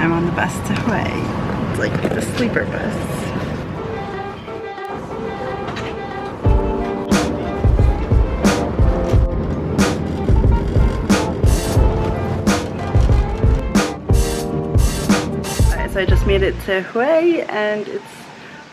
I'm on the bus to Hawaii. It's like the sleeper bus. So I just made it to Hawaii, and it's,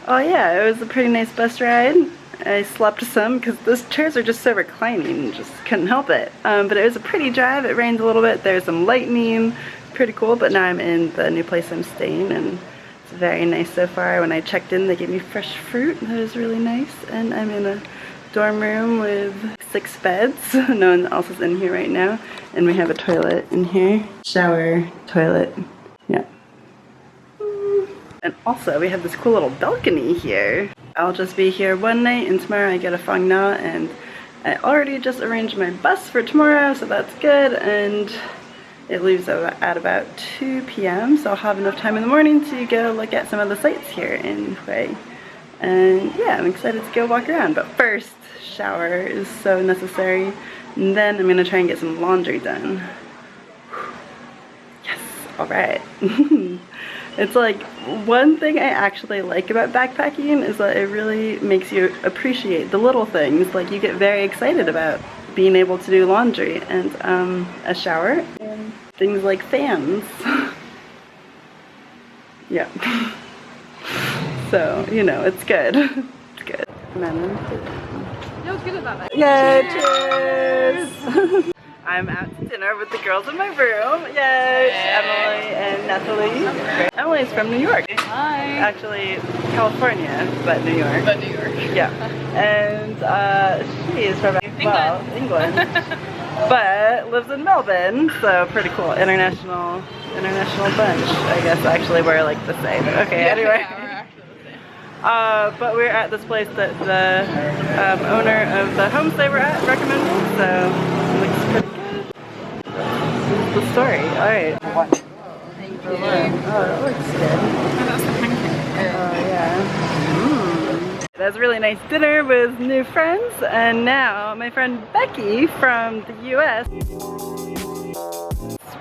oh yeah, it was a pretty nice bus ride. I slept some because those chairs are just so reclining, just couldn't help it. But it was a pretty drive. It rained a little bit. There's some lightning, pretty cool. But now I'm in the new place I'm staying, and it's very nice so far. When I checked in, they gave me fresh fruit. That was really nice. And I'm in a dorm room with 6 beds. No one else is in here right now. And we have a toilet in here. Shower, toilet, yeah. And also, we have this cool little balcony here. I'll just be here one night, and tomorrow I get a Phong Na, and I already just arranged my bus for tomorrow, so that's good, and it leaves at about 2 p.m., so I'll have enough time in the morning to go look at some of the sights here in Hawaii. And yeah, I'm excited to go walk around, but first, shower is so necessary, and then I'm gonna try and get some laundry done. Yes, alright. It's like, one thing I actually like about backpacking is that it really makes you appreciate the little things. Like, you get very excited about being able to do laundry and a shower and things like fans. Yeah. So, you know, it's good. It's good. Feels good about that. Yeah, cheers! I'm out to dinner with the girls in my room. Yay! Emily and Natalie. Emily's from New York. Hi. Actually, California, but New York. But New York. Yeah. And she is from England. But lives in Melbourne, so pretty cool. International bunch. I guess actually we're like the same. Okay, anyway. Yeah, we're actually the same. But we're at this place that the owner of the homestay we're at recommended, so it looks pretty good. This is the story. Alright. Thank you. Oh, that looks good. Oh, that's the pancake. Oh, yeah. That's a really nice dinner with new friends, and now my friend Becky from the US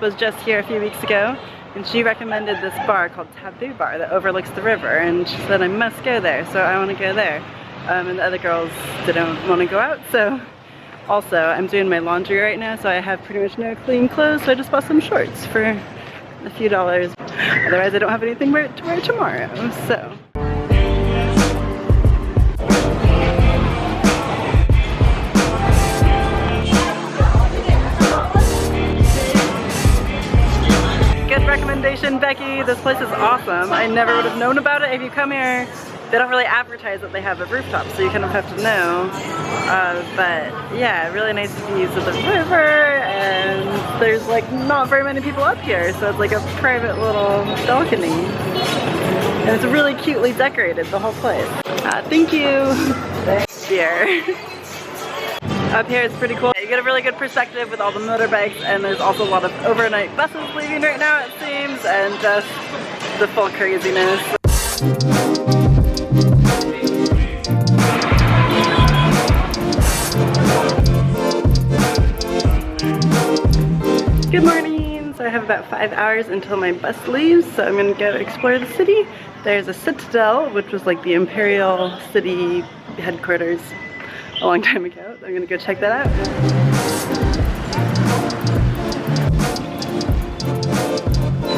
was just here a few weeks ago, and she recommended this bar called Katsu Bar that overlooks the river, and she said I must go there, so I want to go there. And the other girls didn't want to go out, so also I'm doing my laundry right now, so I have pretty much no clean clothes, so I just bought some shorts for a few dollars. Otherwise I don't have anything to wear tomorrow, so. Recommendation, Becky. This place is awesome. I never would have known about it. If you come here, they don't really advertise that they have a rooftop, so you kind of have to know. But yeah, really nice views of the river, and there's like not very many people up here, so it's like a private little balcony. And it's really cutely decorated, the whole place. Thank you. Here. Up here it's pretty cool. You get a really good perspective with all the motorbikes, and there's also a lot of overnight buses leaving right now, it seems, and just the full craziness. Good morning! So I have about 5 hours until my bus leaves, so I'm gonna go explore the city. There's a citadel, which was like the Imperial City headquarters a long time ago. I'm gonna go check that out.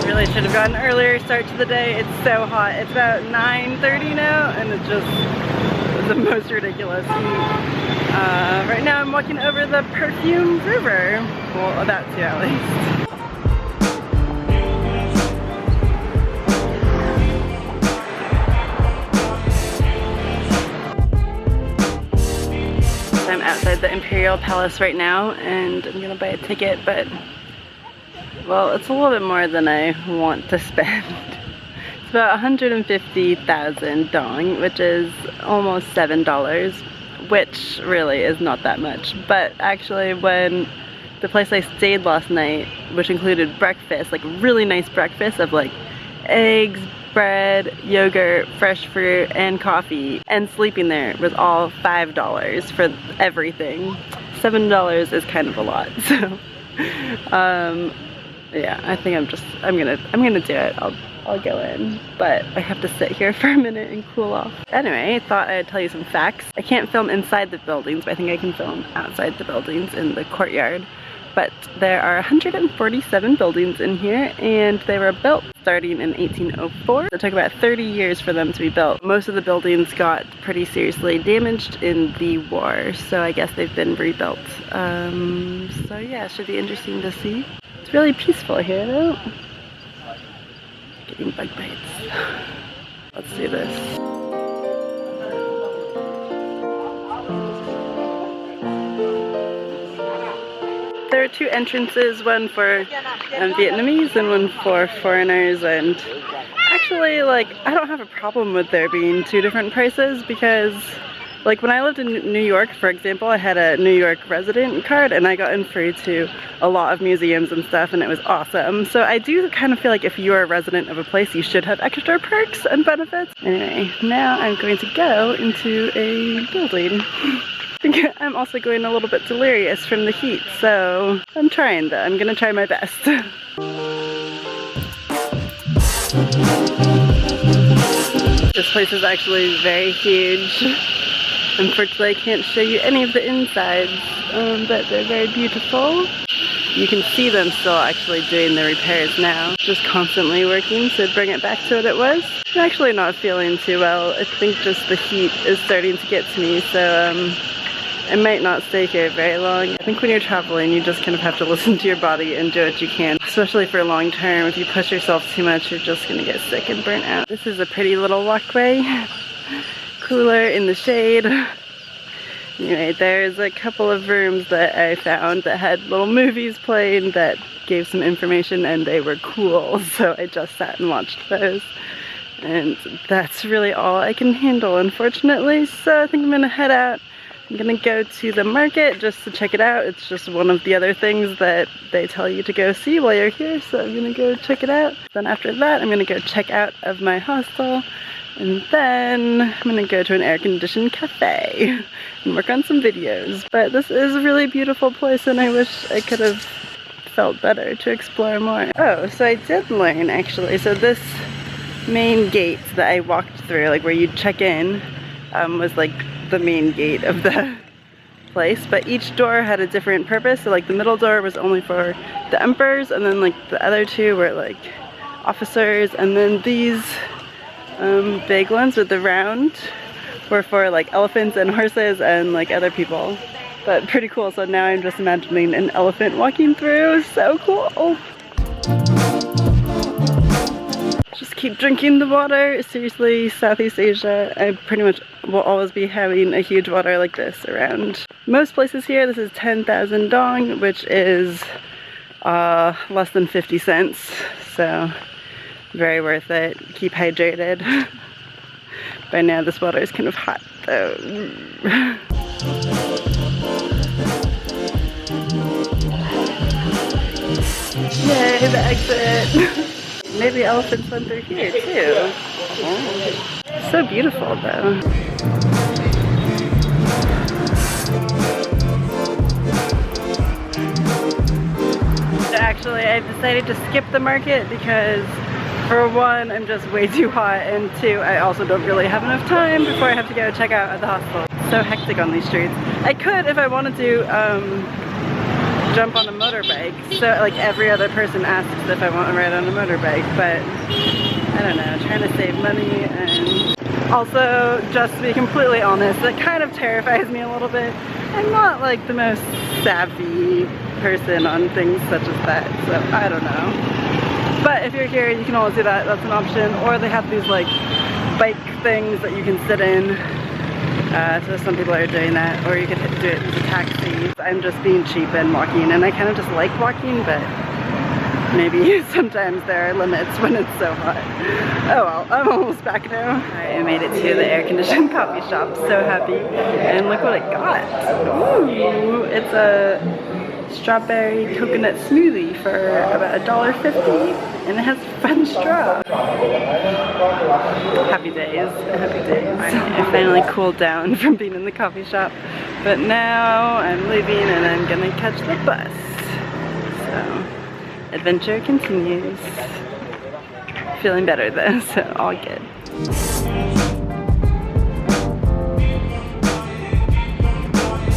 Really should have gotten an earlier start to the day. It's so hot. It's about 9:30 now, and it's just the most ridiculous heat. Right now I'm walking over the perfumed river. Well, about to at least. I'm outside the Imperial Palace right now, and I'm gonna buy a ticket, but well, it's a little bit more than I want to spend. It's about 150,000 dong, which is almost $7, which really is not that much. But actually, when the place I stayed last night, which included breakfast, like really nice breakfast of like eggs, bread, yogurt, fresh fruit, and coffee, and sleeping there was all $5 for everything. $7 is kind of a lot, so Yeah, I think I'm gonna do it. I'll go in, but I have to sit here for a minute and cool off. Anyway, I thought I'd tell you some facts. I can't film inside the buildings, but I think I can film outside the buildings in the courtyard. But there are 147 buildings in here, and they were built starting in 1804. It took about 30 years for them to be built. Most of the buildings got pretty seriously damaged in the war, so I guess they've been rebuilt. So yeah, it should be interesting to see. It's really peaceful here though. Getting bug bites. Let's do this. There are two entrances, one for Vietnamese and one for foreigners, and actually, like, I don't have a problem with there being two different prices because, like, when I lived in New York, for example, I had a New York resident card and I got in free to a lot of museums and stuff, and it was awesome. So I do kind of feel like if you're a resident of a place, you should have extra perks and benefits. Anyway, now I'm going to go into a building. I think I'm also going a little bit delirious from the heat, so I'm trying though. I'm gonna try my best. This place is actually very huge. Unfortunately, I can't show you any of the insides, but they're very beautiful. You can see them still actually doing the repairs now, just constantly working to bring it back to what it was. I'm actually not feeling too well. I think just the heat is starting to get to me, so I might not stay here very long. I think when you're traveling, you just kind of have to listen to your body and do what you can, especially for long term. If you push yourself too much, you're just gonna get sick and burnt out. This is a pretty little walkway. Cooler in the shade. Anyway, there's a couple of rooms that I found that had little movies playing that gave some information, and they were cool, so I just sat and watched those. And that's really all I can handle, unfortunately, so I think I'm gonna head out. I'm gonna go to the market just to check it out. It's just one of the other things that they tell you to go see while you're here, so I'm gonna go check it out. Then after that, I'm gonna go check out of my hostel, and then I'm gonna go to an air-conditioned cafe and work on some videos. But this is a really beautiful place, and I wish I could have felt better to explore more. Oh, so I did learn actually. So this main gate that I walked through, like where you check in, was like the main gate of the place, but each door had a different purpose. So like the middle door was only for the emperors, and then like the other two were like officers, and then these big ones with the round were for like elephants and horses and like other people. But pretty cool. So now I'm just imagining an elephant walking through. So cool. Just keep drinking the water. Seriously, Southeast Asia, I pretty much will always be having a huge water like this around most places here. This is 10,000 dong, which is less than 50 cents. So very worth it. Keep hydrated. By now this water is kind of hot though. Yay, the exit. Maybe elephants went through here too. Oh. So beautiful though. Actually, I've decided to skip the market because for one, I'm just way too hot, and two, I also don't really have enough time before I have to go check out at the hostel. It's so hectic on these streets. I could, if I wanted to, jump on a motorbike. So like every other person asks if I want to ride on a motorbike, but I don't know, trying to save money. And also, just to be completely honest, it kind of terrifies me a little bit. I'm not like the most savvy person on things such as that, so I don't know. But if you're here, you can always do that. That's an option. Or they have these like bike things that you can sit in. So some people are doing that, or you could do it as a taxi. I'm just being cheap and walking, and I kind of just like walking, but maybe sometimes there are limits when it's so hot. Oh well, I'm almost back now. I made it to the air-conditioned coffee shop, so happy. And look what I got. Ooh, it's a strawberry coconut smoothie for about $1.50, and it has French straw. Happy days, happy days. I finally cooled down from being in the coffee shop, but now I'm leaving and I'm gonna catch the bus. So adventure continues. Feeling better though, so all good.